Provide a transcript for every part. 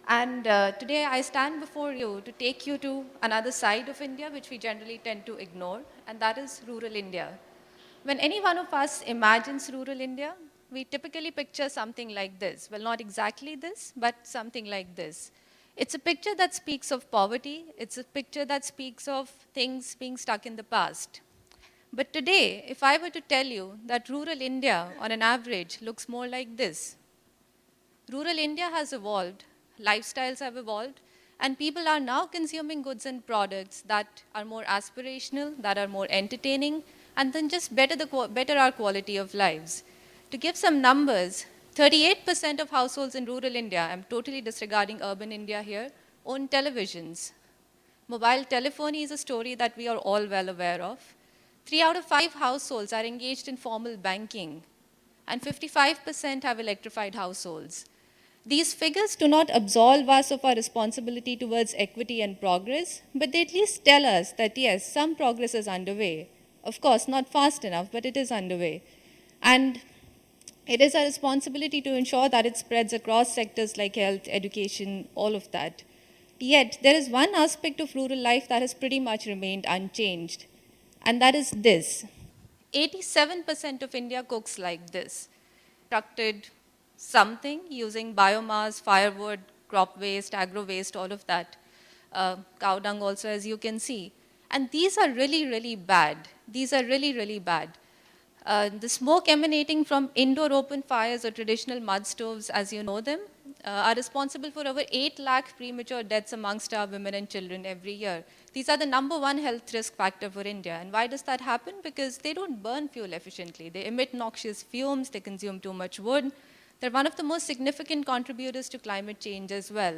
And today I stand before you to take you to another side of India, which we generally tend to ignore, and that is rural India. When any one of us imagines rural India, we typically picture something like this. Well, not exactly this, but something like this. It's a picture that speaks of poverty. It's a picture that speaks of things being stuck in the past. But today, if I were to tell you that rural India, on an average, looks more like this, rural India has evolved, lifestyles have evolved, and people are now consuming goods and products that are more aspirational, that are more entertaining, and then just better our quality of lives. To give some numbers, 38% of households in rural India, I'm totally disregarding urban India here, own televisions. Mobile telephony is a story that we are all well aware of. 3 out of 5 households are engaged in formal banking, and 55% have electrified households. These figures do not absolve us of our responsibility towards equity and progress, but they at least tell us that yes, some progress is underway. Of course, not fast enough, but it is underway. And it is our responsibility to ensure that it spreads across sectors like health, education, all of that. Yet, there is one aspect of rural life that has pretty much remained unchanged, and that is this. 87% of India cooks like this. Constructed something using biomass, firewood, crop waste, agro waste, all of that. Cow dung also, as you can see. And these are really, really bad. These are really, really bad. The smoke emanating from indoor open fires or traditional mud stoves, as you know them, are responsible for over 8 lakh premature deaths amongst our women and children every year. These are the number one health risk factor for India. And why does that happen? Because they don't burn fuel efficiently. They emit noxious fumes, they consume too much wood. They're one of the most significant contributors to climate change as well.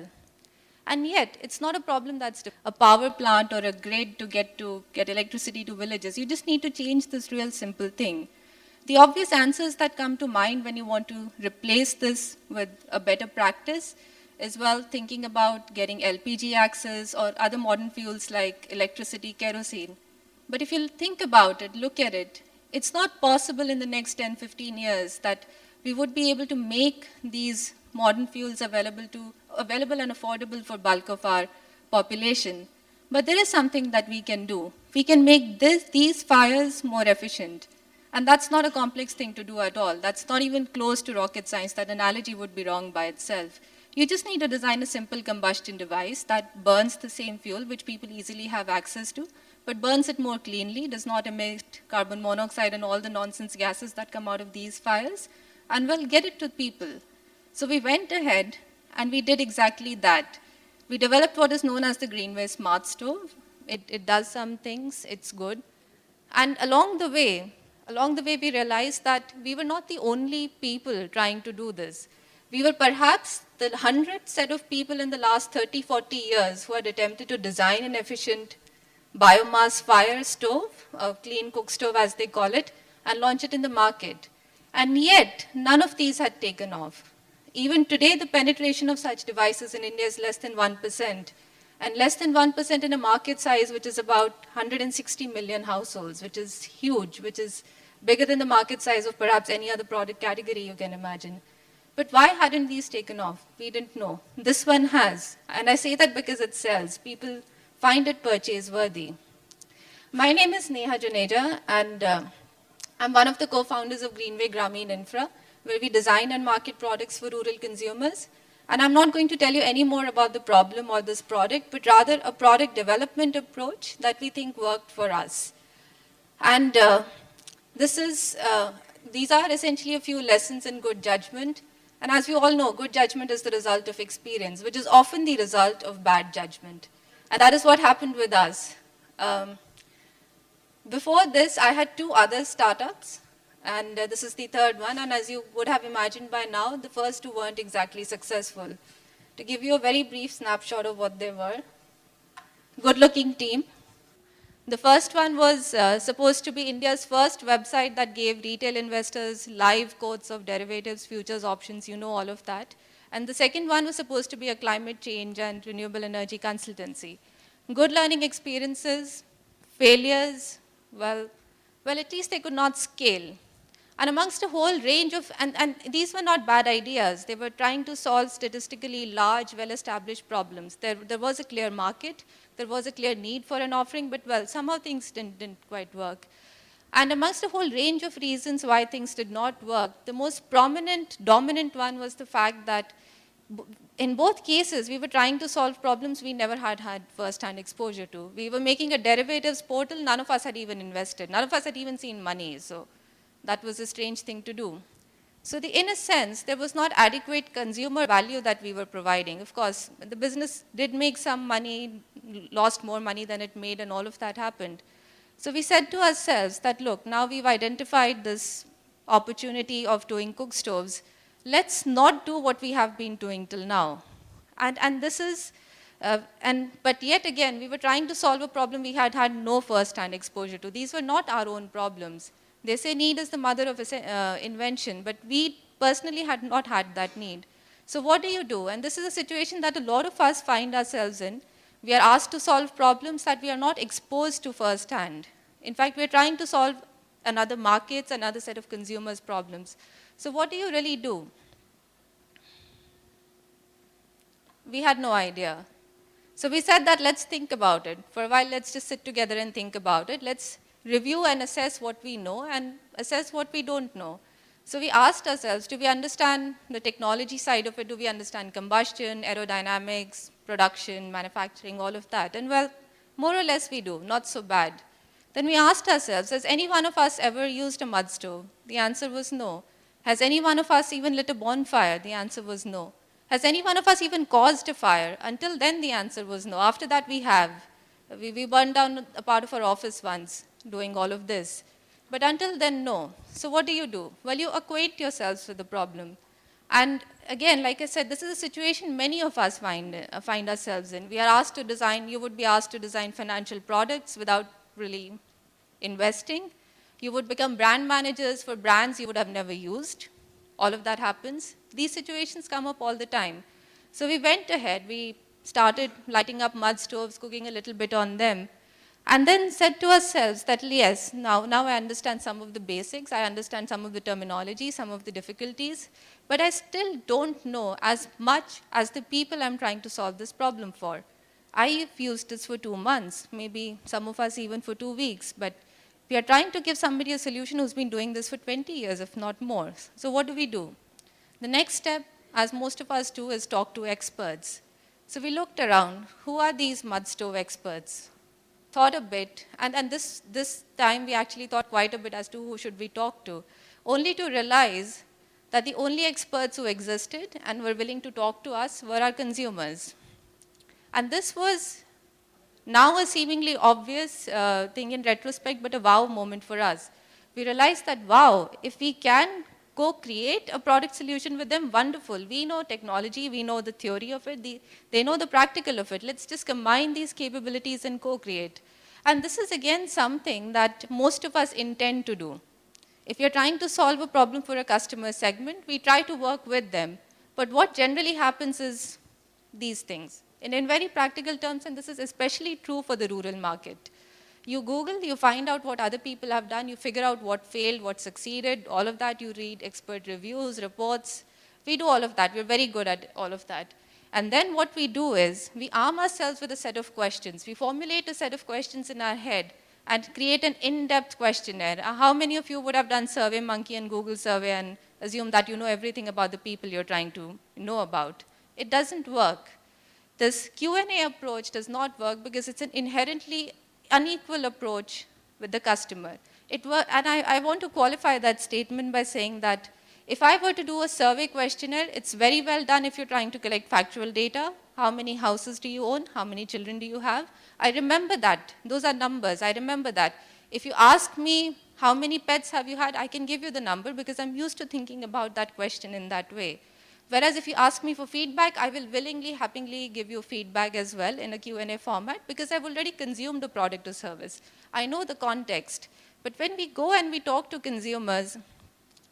And yet, it's not a problem that's a power plant or a grid to get electricity to villages. You just need to change this real simple thing. The obvious answers that come to mind when you want to replace this with a better practice is, well, thinking about getting LPG access or other modern fuels like electricity, kerosene. But if you think about it, look at it, it's not possible in the next 10, 15 years that we would be able to make these modern fuels available and affordable for bulk of our population. But there is something that we can do. We can make these fires more efficient. And that's not a complex thing to do at all. That's not even close to rocket science. That analogy would be wrong by itself. You just need to design a simple combustion device that burns the same fuel, which people easily have access to, but burns it more cleanly, does not emit carbon monoxide and all the nonsense gases that come out of these fires, and will get it to people. So we went ahead and we did exactly that. We developed what is known as the Greenway Smart Stove. It does some things, it's good. And along the way, we realized that we were not the only people trying to do this. We were perhaps the 100th set of people in the last 30, 40 years who had attempted to design an efficient biomass fire stove, a clean cook stove as they call it, and launch it in the market. And yet, none of these had taken off. Even today, the penetration of such devices in India is less than 1%. And less than 1% in a market size, which is about 160 million households, which is huge, which is bigger than the market size of perhaps any other product category you can imagine. But why hadn't these taken off? We didn't know. This one has. And I say that because it sells. People find it purchase worthy. My name is Neha Juneja, and I'm one of the co-founders of Greenway Grameen Infra, where we design and market products for rural consumers. And I'm not going to tell you any more about the problem or this product, but rather a product development approach that we think worked for us. And these are essentially a few lessons in good judgment. And as we all know, good judgment is the result of experience, which is often the result of bad judgment. And that is what happened with us. Before this, I had 2 other startups. And this is the third one. And as you would have imagined by now, the first 2 weren't exactly successful. To give you a very brief snapshot of what they were, good-looking team. The first one was supposed to be India's first website that gave retail investors live quotes of derivatives, futures, options, you know all of that. And the second one was supposed to be a climate change and renewable energy consultancy. Good learning experiences, failures, well, at least they could not scale. And amongst a whole range of, and these were not bad ideas. They were trying to solve statistically large, well-established problems. There was a clear market. There was a clear need for an offering, but well, somehow things didn't quite work. And amongst a whole range of reasons why things did not work, the most prominent, dominant one was the fact that in both cases, we were trying to solve problems we never had first-hand exposure to. We were making a derivatives portal. None of us had even invested. None of us had even seen money. So that was a strange thing to do. So in a sense, there was not adequate consumer value that we were providing. Of course, the business did make some money, lost more money than it made, and all of that happened. So we said to ourselves that, look, now we've identified this opportunity of doing cook stoves. Let's not do what we have been doing till now. And this is, but yet again, we were trying to solve a problem we had no first-hand exposure to. These were not our own problems. They say need is the mother of invention, but we personally had not had that need. So what do you do? And this is a situation that a lot of us find ourselves in. We are asked to solve problems that we are not exposed to firsthand. In fact, we are trying to solve another market's, another set of consumers' problems. So what do you really do? We had no idea. So we said that let's think about it. For a while, let's just sit together and think about it. Let's review and assess what we know and assess what we don't know. So we asked ourselves, do we understand the technology side of it? Do we understand combustion, aerodynamics, production, manufacturing, all of that? And well, more or less we do, not so bad. Then we asked ourselves, has any one of us ever used a mud stove? The answer was no. Has any one of us even lit a bonfire? The answer was no. Has any one of us even caused a fire? Until then, the answer was no. After that, we have. We burned down a part of our office once doing all of this. But until then, no. So what do? Well, you acquaint yourselves with the problem. And again, like I said, this is a situation many of us find ourselves in. We are asked to design, you would be asked to design financial products without really investing. You would become brand managers for brands you would have never used. All of that happens. These situations come up all the time. So we went ahead, we started lighting up mud stoves, cooking a little bit on them, and then said to ourselves that, yes, now I understand some of the basics, I understand some of the terminology, some of the difficulties, but I still don't know as much as the people I'm trying to solve this problem for. I've used this for 2 months, maybe some of us even for 2 weeks, but we are trying to give somebody a solution who's been doing this for 20 years, if not more. So what do? The next step, as most of us do, is talk to experts. So we looked around. Who are these mud stove experts? Thought a bit, and this time we actually thought quite a bit as to who should we talk to, only to realize that the only experts who existed and were willing to talk to us were our consumers. And this was now a seemingly obvious thing in retrospect, but a wow moment for us. We realized that, wow, if we can co-create a product solution with them, wonderful. We know technology, we know the theory of it, they know the practical of it. Let's just combine these capabilities and co-create. And this is again something that most of us intend to do. If you're trying to solve a problem for a customer segment, we try to work with them. But what generally happens is these things. And in very practical terms, and this is especially true for the rural market. You Google, you find out what other people have done, you figure out what failed, what succeeded, all of that, you read expert reviews, reports. We do all of that, we're very good at all of that. And then what we do is, we arm ourselves with a set of questions. We formulate a set of questions in our head and create an in-depth questionnaire. How many of you would have done SurveyMonkey and Google Survey and assume that you know everything about the people you're trying to know about? It doesn't work. This Q&A approach does not work because it's an inherently unequal approach with the customer. And I want to qualify that statement by saying that if I were to do a survey questionnaire, it's very well done if you're trying to collect factual data. How many houses do you own? How many children do you have? I remember that. Those are numbers. I remember that. If you ask me, how many pets have you had? I can give you the number because I'm used to thinking about that question in that way. Whereas if you ask me for feedback, I will willingly, happily give you feedback as well in a Q&A format because I've already consumed the product or service. I know the context. But when we go and we talk to consumers,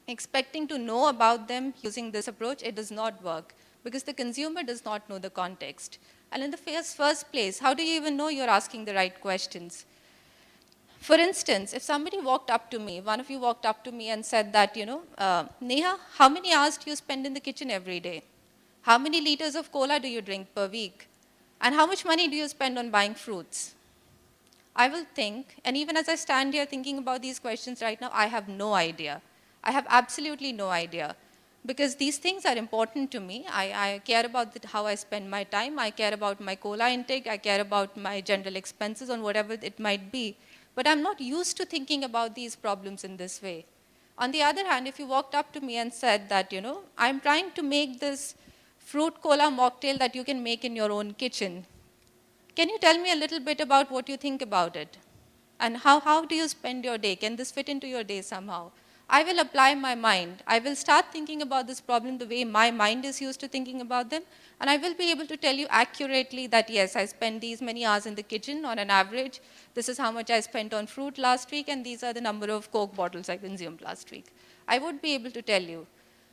expecting to know about them using this approach, it does not work because the consumer does not know the context. And in the first place, how do you even know you're asking the right questions? For instance, if somebody walked up to me, one of you walked up to me and said that, Neha, how many hours do you spend in the kitchen every day? How many liters of cola do you drink per week? And how much money do you spend on buying fruits? I will think, and even as I stand here thinking about these questions right now, I have no idea. I have absolutely no idea. Because these things are important to me. I care about how I spend my time. I care about my cola intake. I care about my general expenses on whatever it might be. But I'm not used to thinking about these problems in this way. On the other hand, if you walked up to me and said that, I'm trying to make this fruit cola mocktail that you can make in your own kitchen, can you tell me a little bit about what you think about it? And how do you spend your day? Can this fit into your day somehow? I will apply my mind. I will start thinking about this problem the way my mind is used to thinking about them. And I will be able to tell you accurately that, yes, I spend these many hours in the kitchen on an average. This is how much I spent on fruit last week, and these are the number of Coke bottles I consumed last week. I would be able to tell you.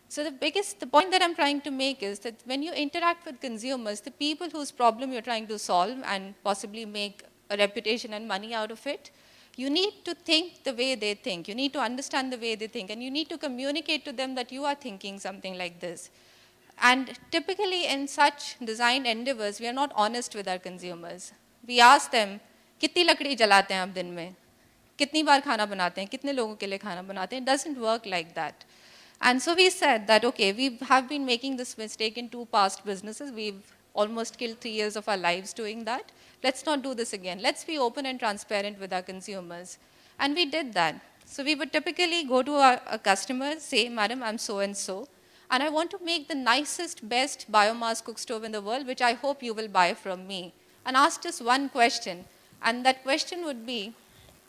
So the point that I'm trying to make is that when you interact with consumers, the people whose problem you're trying to solve and possibly make a reputation and money out of it, you need to think the way they think. You need to understand the way they think, and you need to communicate to them that you are thinking something like this. And typically in such design endeavors, we are not honest with our consumers. We ask them, कितनी लकड़ी जलाते हैं आप दिन में? कितनी बार खाना बनाते हैं? कितने लोगों के लिए खाना बनाते हैं? It doesn't work like that. And so we said that, okay, we have been making this mistake in 2 past businesses. We've almost killed 3 years of our lives doing that. Let's not do this again. Let's be open and transparent with our consumers. And we did that. So we would typically go to a customer, say, madam, I'm so-and-so, and I want to make the nicest, best biomass cook stove in the world, which I hope you will buy from me. And ask just one question. And that question would be,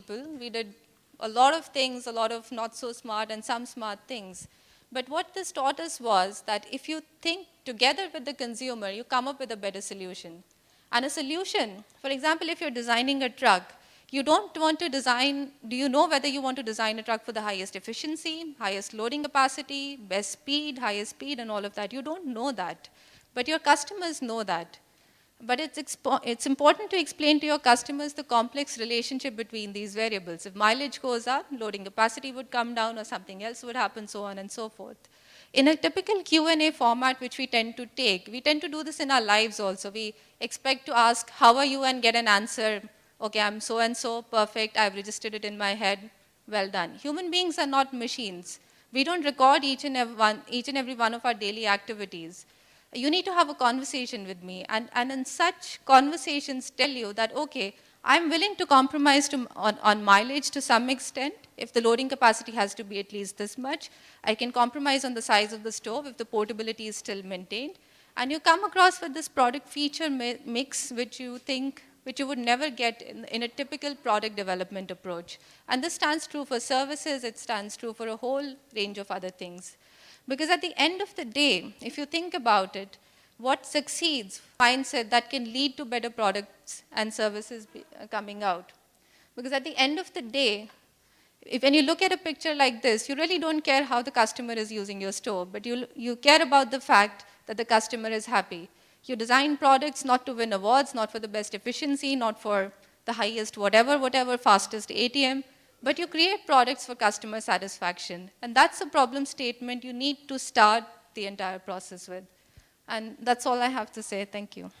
we did a lot of things, a lot of not so smart and some smart things. But what this taught us was that if you think together with the consumer, you come up with a better solution. And a solution, for example, if you're designing a truck, you don't want to design, do you know whether you want to design a truck for the highest efficiency, highest loading capacity, best speed, highest speed, and all of that? You don't know that. But your customers know that. But it's important to explain to your customers the complex relationship between these variables. If mileage goes up, loading capacity would come down or something else would happen, so on and so forth. In a typical Q&A format which we tend to take, we tend to do this in our lives also. We expect to ask, how are you, and get an answer. Okay, I'm so-and-so, perfect, I've registered it in my head, well done. Human beings are not machines. We don't record each and every one of our daily activities. You need to have a conversation with me. And in such conversations tell you that, okay, I'm willing to compromise on mileage to some extent. If the loading capacity has to be at least this much, I can compromise on the size of the stove if the portability is still maintained. And you come across with this product feature mix which you would never get in a typical product development approach. And this stands true for services, it stands true for a whole range of other things. Because at the end of the day, if you think about it, what succeeds, mindset that can lead to better products and services coming out. Because at the end of the day, when you look at a picture like this, you really don't care how the customer is using your store, but you care about the fact that the customer is happy. You design products not to win awards, not for the best efficiency, not for the highest whatever, fastest ATM, but you create products for customer satisfaction. And that's a problem statement you need to start the entire process with. And that's all I have to say. Thank you.